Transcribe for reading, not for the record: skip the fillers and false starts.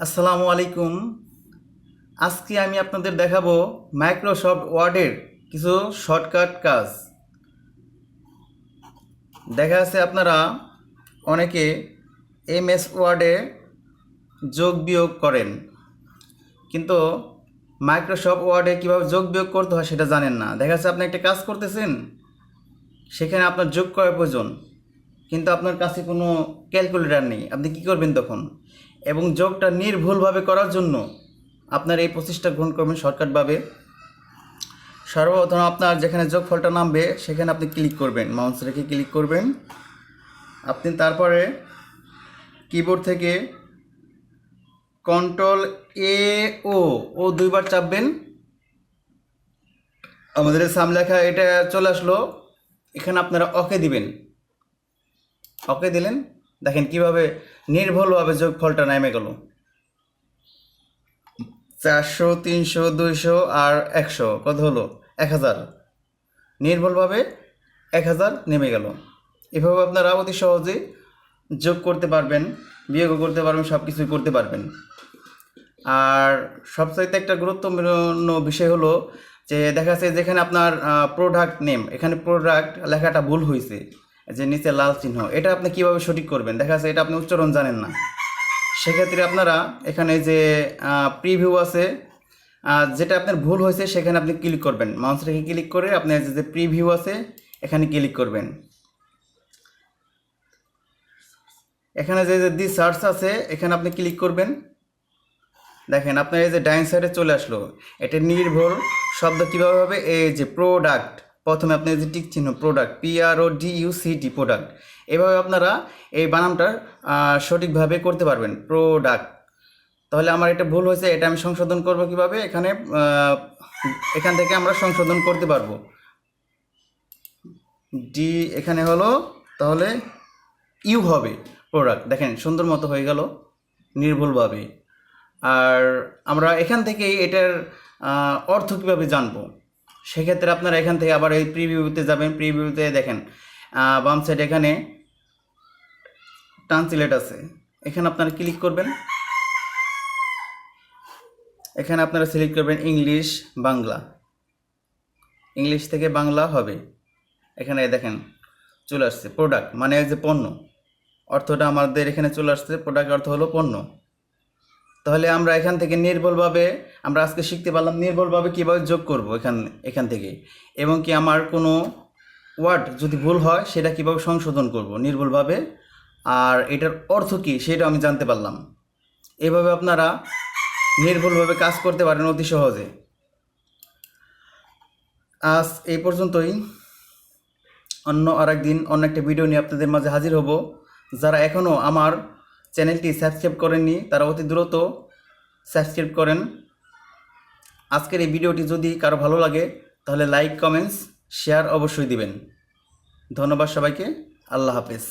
আসসালামু আলাইকুম। আজকে আমি আপনাদের দেখাবো মাইক্রোসফট ওয়ার্ডের কিছু শর্টকাট কাজ। দেখা যাচ্ছে আপনারা অনেকে এমএস ওয়ার্ডে যোগ বিয়োগ করেন, কিন্তু মাইক্রোসফট ওয়ার্ডে কীভাবে যোগ বিয়োগ করতে হয় সেটা জানেন না। দেখা যাচ্ছে আপনি একটা কাজ করতেছেন, সেখানে আপনার যোগ করার প্রয়োজন, কিন্তু আপনার কাছে কোনো ক্যালকুলেটর নেই। আপনি কী করবেন তখন? এবং যোগটা নির্ভুলভাবে করার জন্য আপনার এই প্রচেষ্টা গ্রহণ করবেন শর্টকাটভাবে। সর্বপ্রথম আপনার যেখানে যোগফলটা নামবে সেখানে আপনি ক্লিক করবেন, মাউস রেখে ক্লিক করবেন। আপনি তারপরে কিবোর্ড থেকে কন্ট্রোল এ ও দুইবার চাপবেন। আমাদের সাম লেখা এটা চলে আসলো। এখানে আপনারা ওকে দিবেন। ওকে দিলেন, দেখেন কিভাবে নির্ভুলভাবে যোগফলটা নেমে গেল। 400, 300, 200 আর 100 কত হলো? 1000। নির্ভুলভাবে 1000 নেমে গেল। এভাবে আপনারা অতি সহজে যোগ করতে পারবেন, বিয়োগ করতে পারবেন, সব কিছুই করতে পারবেন। আর সবচাইতে একটা গুরুত্বপূর্ণ বিষয় হলো যে দেখা যাচ্ছে যেখানে আপনার প্রোডাক্ট নেম, এখানে প্রোডাক্ট লেখাটা ভুল হয়েছে, যে নিচে লাল চিহ্ন, এটা আপনি কীভাবে সঠিক করবেন? দেখা যাচ্ছে এটা আপনি উচ্চারণ জানেন না। সেক্ষেত্রে আপনারা এখানে যে প্রিভিউ আছে, যেটা আপনার ভুল হয়েছে সেখানে আপনি ক্লিক করবেন। মাউস রেখে ক্লিক করে আপনার যে প্রিভিউ আছে এখানে ক্লিক করবেন। এখানে যে দি সার্চ আছে এখানে আপনি ক্লিক করবেন। দেখেন আপনার এই যে ডাইন সাইডে চলে আসলো। এটা নির্ভুল শব্দ কীভাবে হবে? এই যে প্রোডাক্ট, প্রথমে আপনি যে টিক চিহ্ন, প্রোডাক্ট, PRODUCT, প্রোডাক্ট। এভাবে আপনারা এই বানানটা সঠিকভাবে করতে পারবেন, প্রোডাক্ট। তাহলে আমার এটা ভুল হয়েছে, এটা আমি সংশোধন করব কিভাবে? এখান থেকে আমরা সংশোধন করতে পারবো। ডি এখানে হলো, তাহলে ইউ হবে প্রোডাক্ট। দেখেন সুন্দর মতো হয়ে গেল নির্ভুলভাবে। আর আমরা এখান থেকেই এটার অর্থ কীভাবে জানবো? সেক্ষেত্রে আপনারা এখান থেকে আবার এই প্রিভিউতে যাবেন। প্রিভিউতে দেখেন বাম সাইডে এখানে ট্রান্সলেট আছে, এখানে আপনারা ক্লিক করবেন। এখানে আপনারা সিলেক্ট করবেন ইংলিশ, বাংলা। ইংলিশ থেকে বাংলা হবে। এখানে দেখেন চলে আসছে প্রোডাক্ট, মানে যে পণ্য, অর্থটা আমাদের এখানে চলে আসছে। প্রোডাক্ট অর্থ হলো পণ্য। তাহলে আমরা এখান থেকে নির্ভুলভাবে আমরা আজকে শিখতে পারলাম নির্ভুলভাবে কীভাবে যোগ করব এখান থেকে, এবং কি আমার কোনো ওয়ার্ড যদি ভুল হয় সেটা কীভাবে সংশোধন করব নির্ভুলভাবে, আর এটার অর্থ কী সেটা আমি জানতে পারলাম। এভাবে আপনারা নির্ভুলভাবে কাজ করতে পারেন অতি সহজে। আজ এই পর্যন্তই। অন্য আরেকদিন অন্য একটা ভিডিও নিয়ে আপনাদের মাঝে হাজির হব। যারা এখনও আমার চ্যানেলটি সাবস্ক্রাইব করেননি তারা অতি দ্রুত সাবস্ক্রাইব করেন। আজকের এই ভিডিওটি যদি কারো ভালো লাগে তাহলে লাইক, কমেন্টস, শেয়ার অবশ্যই দিবেন। ধন্যবাদ সবাইকে। আল্লাহ হাফেজ।